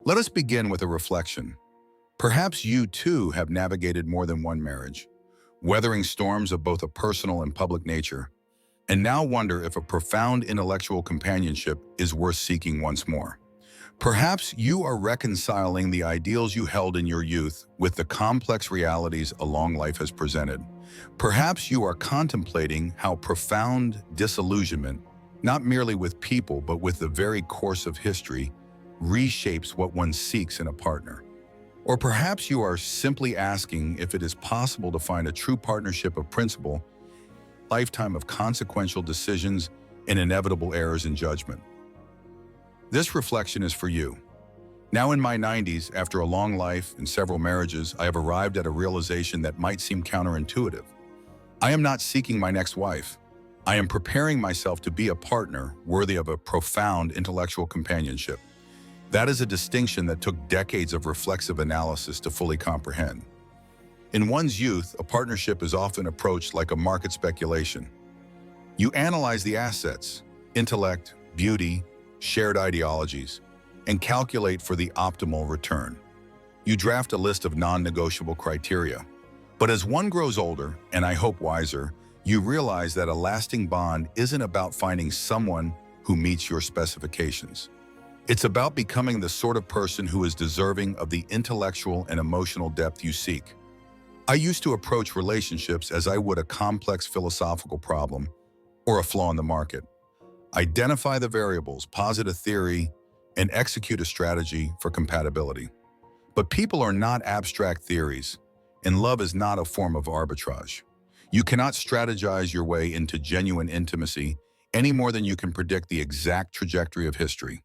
Let us begin with a reflection. Perhaps you too have navigated more than one marriage, weathering storms of both a personal and public nature, and now wonder if a profound intellectual companionship is worth seeking once more. Perhaps you are reconciling the ideals you held in your youth with the complex realities a long life has presented. Perhaps you are contemplating how profound disillusionment, not merely with people but with the very course of history, reshapes what one seeks in a partner. Or perhaps you are simply asking if it is possible to find a true partnership of principle, lifetime of consequential decisions and inevitable errors in judgment. This reflection is for you. Now in my 90s, after a long life and several marriages, I have arrived at a realization that might seem counterintuitive. I am not seeking my next wife. I am preparing myself to be a partner worthy of a profound intellectual companionship. That is a distinction that took decades of reflexive analysis to fully comprehend. In one's youth, a partnership is often approached like a market speculation. You analyze the assets, intellect, beauty, shared ideologies, and calculate for the optimal return. You draft a list of non-negotiable criteria. But as one grows older, and I hope wiser, you realize that a lasting bond isn't about finding someone who meets your specifications. It's about becoming the sort of person who is deserving of the intellectual and emotional depth you seek. I used to approach relationships as I would a complex philosophical problem or a flaw in the market. Identify the variables, posit a theory, and execute a strategy for compatibility. But people are not abstract theories, and love is not a form of arbitrage. You cannot strategize your way into genuine intimacy any more than you can predict the exact trajectory of history.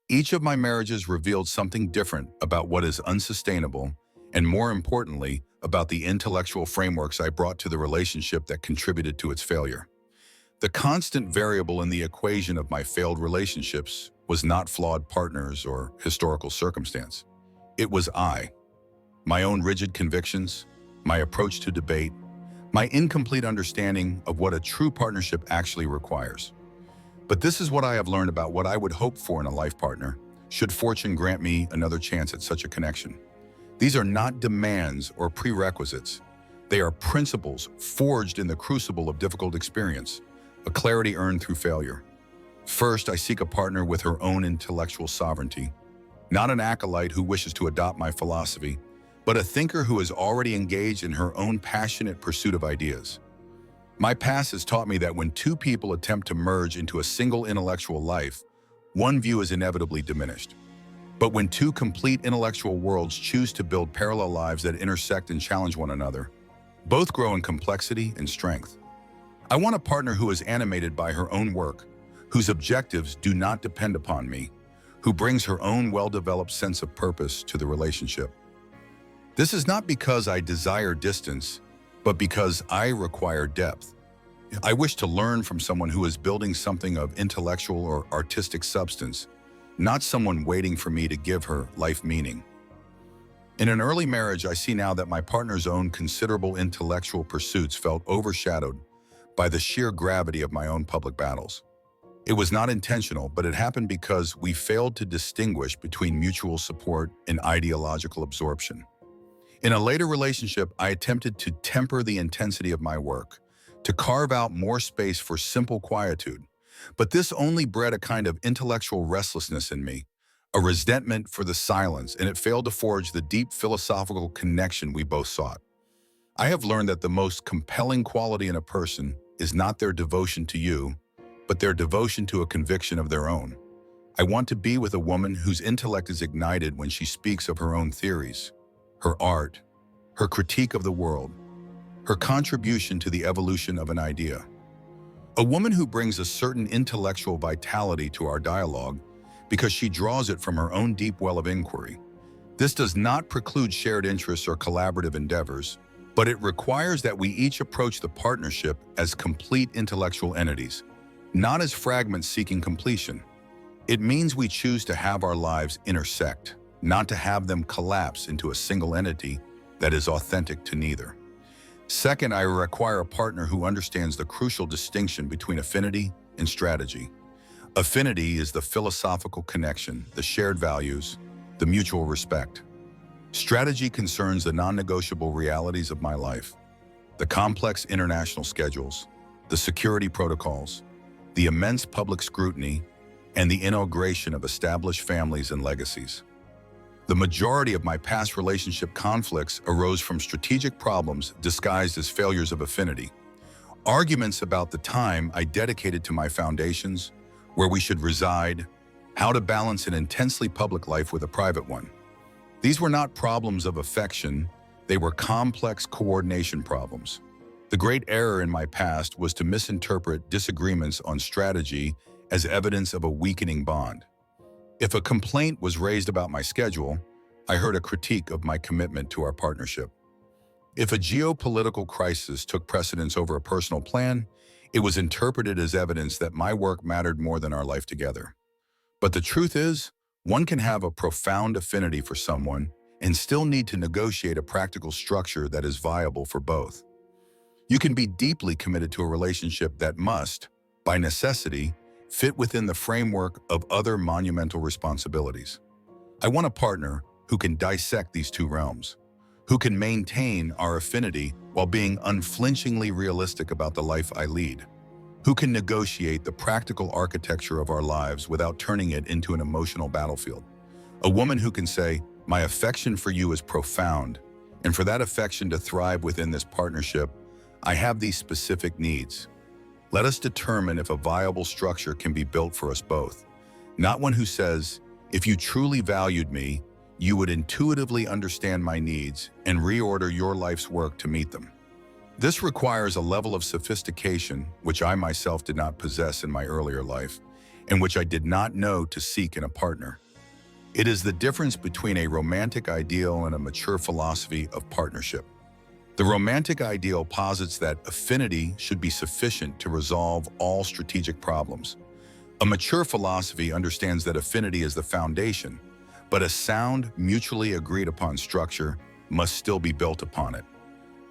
Each of my marriages revealed something different about what is unsustainable, and more importantly, about the intellectual frameworks I brought to the relationship that contributed to its failure. The constant variable in the equation of my failed relationships was not flawed partners or historical circumstance. It was my own rigid convictions, my approach to debate, my incomplete understanding of what a true partnership actually requires. But this is what I have learned about what I would hope for in a life partner, should fortune grant me another chance at such a connection. These are not demands or prerequisites. They are principles forged in the crucible of difficult experience, a clarity earned through failure. First, I seek a partner with her own intellectual sovereignty, not an acolyte who wishes to adopt my philosophy, but a thinker who is already engaged in her own passionate pursuit of ideas. My past has taught me that when two people attempt to merge into a single intellectual life, one view is inevitably diminished. But when two complete intellectual worlds choose to build parallel lives that intersect and challenge one another, both grow in complexity and strength. I want a partner who is animated by her own work, whose objectives do not depend upon me, who brings her own well-developed sense of purpose to the relationship. This is not because I desire distance, but because I require depth. I wish to learn from someone who is building something of intellectual or artistic substance, not someone waiting for me to give her life meaning. In an early marriage, I see now that my partner's own considerable intellectual pursuits felt overshadowed by the sheer gravity of my own public battles. It was not intentional, but it happened because we failed to distinguish between mutual support and ideological absorption. In a later relationship, I attempted to temper the intensity of my work, to carve out more space for simple quietude. But this only bred a kind of intellectual restlessness in me, a resentment for the silence, and it failed to forge the deep philosophical connection we both sought. I have learned that the most compelling quality in a person is not their devotion to you, but their devotion to a conviction of their own. I want to be with a woman whose intellect is ignited when she speaks of her own theories, her art, her critique of the world, her contribution to the evolution of an idea. A woman who brings a certain intellectual vitality to our dialogue because she draws it from her own deep well of inquiry. This does not preclude shared interests or collaborative endeavors, but it requires that we each approach the partnership as complete intellectual entities, not as fragments seeking completion. It means we choose to have our lives intersect, not to have them collapse into a single entity that is authentic to neither. Second, I require a partner who understands the crucial distinction between affinity and strategy. Affinity is the philosophical connection, the shared values, the mutual respect. Strategy concerns the non-negotiable realities of my life, the complex international schedules, the security protocols, the immense public scrutiny, and the integration of established families and legacies. The majority of my past relationship conflicts arose from strategic problems disguised as failures of affinity. Arguments about the time I dedicated to my foundations, where we should reside, how to balance an intensely public life with a private one. These were not problems of affection, they were complex coordination problems. The great error in my past was to misinterpret disagreements on strategy as evidence of a weakening bond. If a complaint was raised about my schedule, I heard a critique of my commitment to our partnership. If a geopolitical crisis took precedence over a personal plan, it was interpreted as evidence that my work mattered more than our life together. But the truth is, one can have a profound affinity for someone and still need to negotiate a practical structure that is viable for both. You can be deeply committed to a relationship that must, by necessity, fit within the framework of other monumental responsibilities. I want a partner who can dissect these two realms, who can maintain our affinity while being unflinchingly realistic about the life I lead, who can negotiate the practical architecture of our lives without turning it into an emotional battlefield. A woman who can say, "My affection for you is profound, and for that affection to thrive within this partnership, I have these specific needs. Let us determine if a viable structure can be built for us both." Not one who says, "If you truly valued me, you would intuitively understand my needs and reorder your life's work to meet them." This requires a level of sophistication which I myself did not possess in my earlier life, and which I did not know to seek in a partner. It is the difference between a romantic ideal and a mature philosophy of partnership. The romantic ideal posits that affinity should be sufficient to resolve all strategic problems. A mature philosophy understands that affinity is the foundation, but a sound, mutually agreed upon structure must still be built upon it.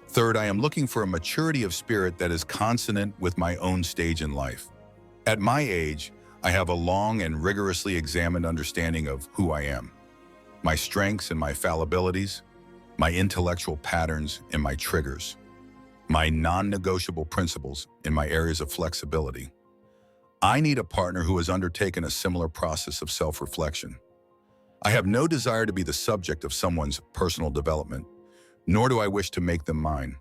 Third, I am looking for a maturity of spirit that is consonant with my own stage in life. At my age, I have a long and rigorously examined understanding of who I am, my strengths and my fallibilities, my intellectual patterns and my triggers, my non-negotiable principles and my areas of flexibility. I need a partner who has undertaken a similar process of self-reflection. I have no desire to be the subject of someone's personal development, nor do I wish to make them mine.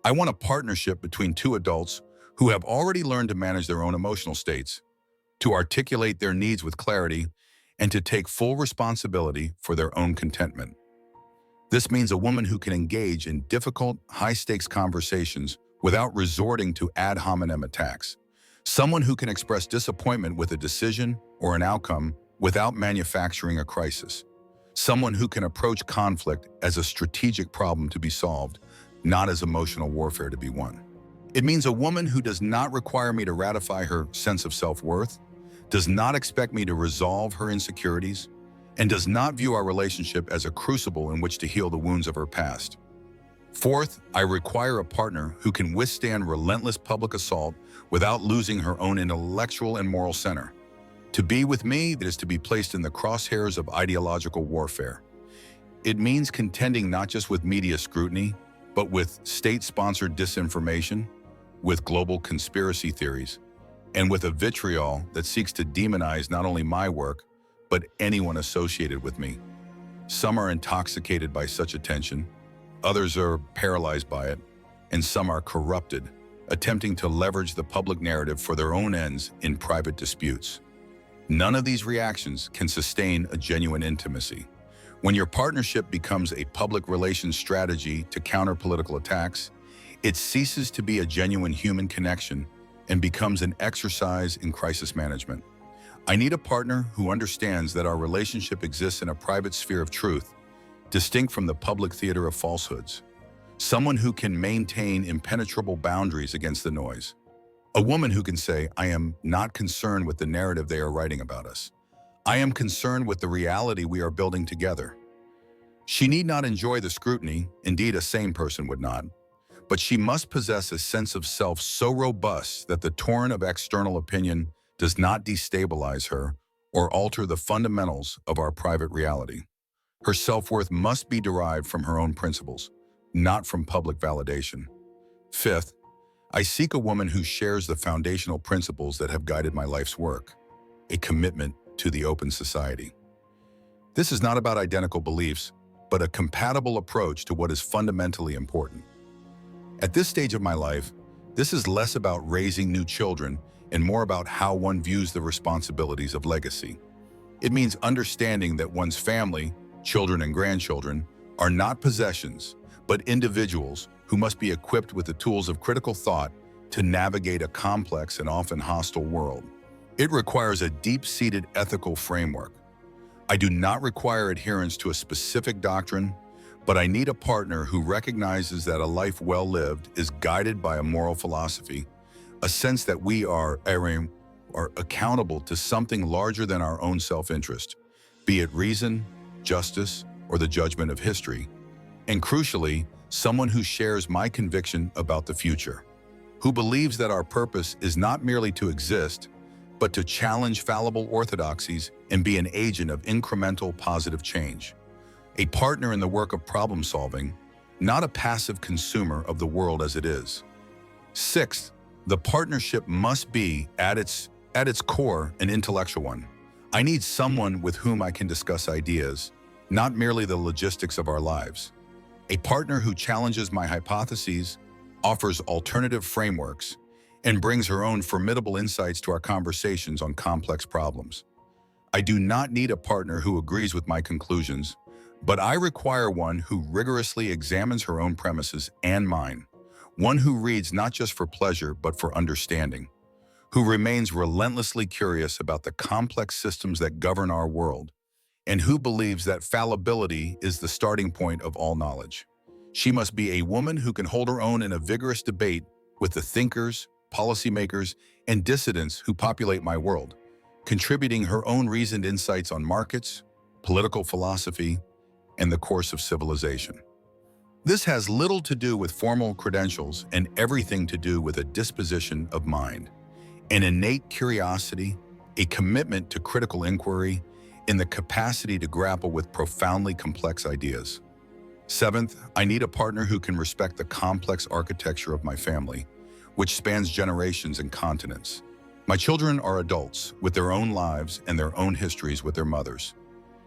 I want a partnership between two adults who have already learned to manage their own emotional states, to articulate their needs with clarity, and to take full responsibility for their own contentment. This means a woman who can engage in difficult, high-stakes conversations without resorting to ad hominem attacks. Someone who can express disappointment with a decision or an outcome without manufacturing a crisis. Someone who can approach conflict as a strategic problem to be solved, not as emotional warfare to be won. It means a woman who does not require me to ratify her sense of self-worth, does not expect me to resolve her insecurities, and does not view our relationship as a crucible in which to heal the wounds of her past. Fourth, I require a partner who can withstand relentless public assault without losing her own intellectual and moral center. To be with me is to be placed in the crosshairs of ideological warfare. It means contending not just with media scrutiny, but with state-sponsored disinformation, with global conspiracy theories, and with a vitriol that seeks to demonize not only my work, but anyone associated with me. Some are intoxicated by such attention, others are paralyzed by it, and some are corrupted, attempting to leverage the public narrative for their own ends in private disputes. None of these reactions can sustain a genuine intimacy. When your partnership becomes a public relations strategy to counter political attacks, it ceases to be a genuine human connection and becomes an exercise in crisis management. I need a partner who understands that our relationship exists in a private sphere of truth, distinct from the public theater of falsehoods. Someone who can maintain impenetrable boundaries against the noise. A woman who can say, "I am not concerned with the narrative they are writing about us. I am concerned with the reality we are building together." She need not enjoy the scrutiny, indeed a sane person would not, but she must possess a sense of self so robust that the torrent of external opinion does not destabilize her or alter the fundamentals of our private reality. Her self-worth must be derived from her own principles, not from public validation. Fifth, I seek a woman who shares the foundational principles that have guided my life's work, a commitment to the open society. This is not about identical beliefs, but a compatible approach to what is fundamentally important. At this stage of my life, this is less about raising new children and more about how one views the responsibilities of legacy. It means understanding that one's family, children and grandchildren, are not possessions, but individuals who must be equipped with the tools of critical thought to navigate a complex and often hostile world. It requires a deep-seated ethical framework. I do not require adherence to a specific doctrine, but I need a partner who recognizes that a life well lived is guided by a moral philosophy, a sense that we are accountable to something larger than our own self-interest, be it reason, justice, or the judgment of history, and crucially, someone who shares my conviction about the future, who believes that our purpose is not merely to exist, but to challenge fallible orthodoxies and be an agent of incremental positive change. A partner in the work of problem solving, not a passive consumer of the world as it is. Sixth, the partnership must be, at its core, an intellectual one. I need someone with whom I can discuss ideas, not merely the logistics of our lives. A partner who challenges my hypotheses, offers alternative frameworks, and brings her own formidable insights to our conversations on complex problems. I do not need a partner who agrees with my conclusions, but I require one who rigorously examines her own premises and mine, one who reads not just for pleasure but for understanding, who remains relentlessly curious about the complex systems that govern our world, and who believes that fallibility is the starting point of all knowledge. She must be a woman who can hold her own in a vigorous debate with the thinkers, policymakers, and dissidents who populate my world, contributing her own reasoned insights on markets, political philosophy, and the course of civilization. This has little to do with formal credentials and everything to do with a disposition of mind, an innate curiosity, a commitment to critical inquiry, and the capacity to grapple with profoundly complex ideas. Seventh, I need a partner who can respect the complex architecture of my family, which spans generations and continents. My children are adults with their own lives and their own histories with their mothers.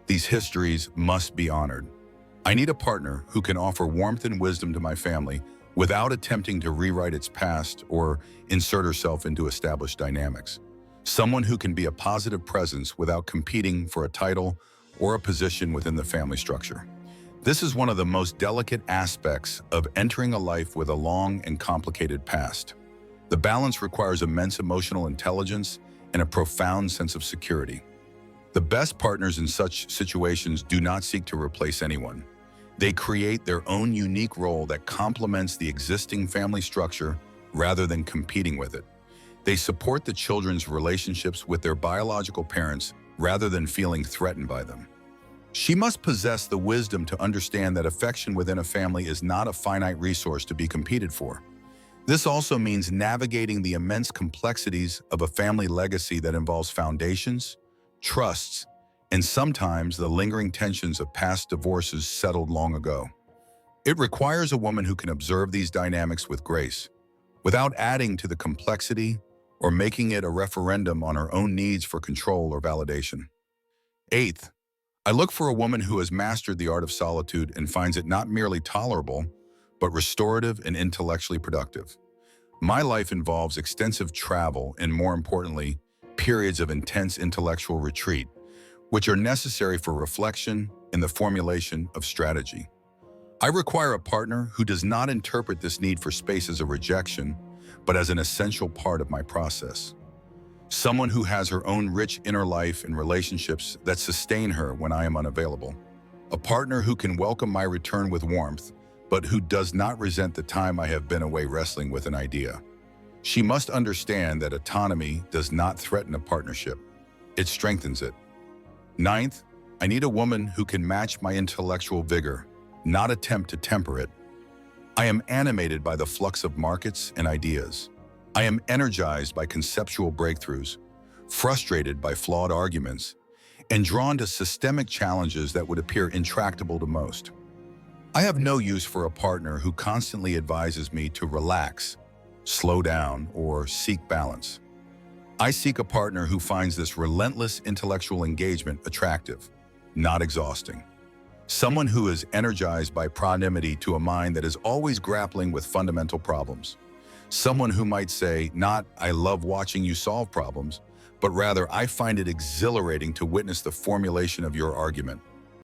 These histories must be honored. I need a partner who can offer warmth and wisdom to my family without attempting to rewrite its past or insert herself into established dynamics. Someone who can be a positive presence without competing for a title or a position within the family structure. This is one of the most delicate aspects of entering a life with a long and complicated past. The balance requires immense emotional intelligence and a profound sense of security. The best partners in such situations do not seek to replace anyone. They create their own unique role that complements the existing family structure rather than competing with it. They support the children's relationships with their biological parents rather than feeling threatened by them. She must possess the wisdom to understand that affection within a family is not a finite resource to be competed for. This also means navigating the immense complexities of a family legacy that involves foundations, trusts, and sometimes the lingering tensions of past divorces settled long ago. It requires a woman who can observe these dynamics with grace, without adding to the complexity or making it a referendum on her own needs for control or validation. Eighth, I look for a woman who has mastered the art of solitude and finds it not merely tolerable, but restorative and intellectually productive. My life involves extensive travel and, more importantly, periods of intense intellectual retreat, which are necessary for reflection and the formulation of strategy. I require a partner who does not interpret this need for space as a rejection, but as an essential part of my process. Someone who has her own rich inner life and relationships that sustain her when I am unavailable. A partner who can welcome my return with warmth, but who does not resent the time I have been away wrestling with an idea. She must understand that autonomy does not threaten a partnership. It strengthens it. Ninth, I need a woman who can match my intellectual vigor, not attempt to temper it. I am animated by the flux of markets and ideas. I am energized by conceptual breakthroughs, frustrated by flawed arguments, and drawn to systemic challenges that would appear intractable to most. I have no use for a partner who constantly advises me to relax, slow down, or seek balance. I seek a partner who finds this relentless intellectual engagement attractive, not exhausting. Someone who is energized by proximity to a mind that is always grappling with fundamental problems. Someone who might say, not, "I love watching you solve problems," but rather, "I find it exhilarating to witness the formulation of your argument."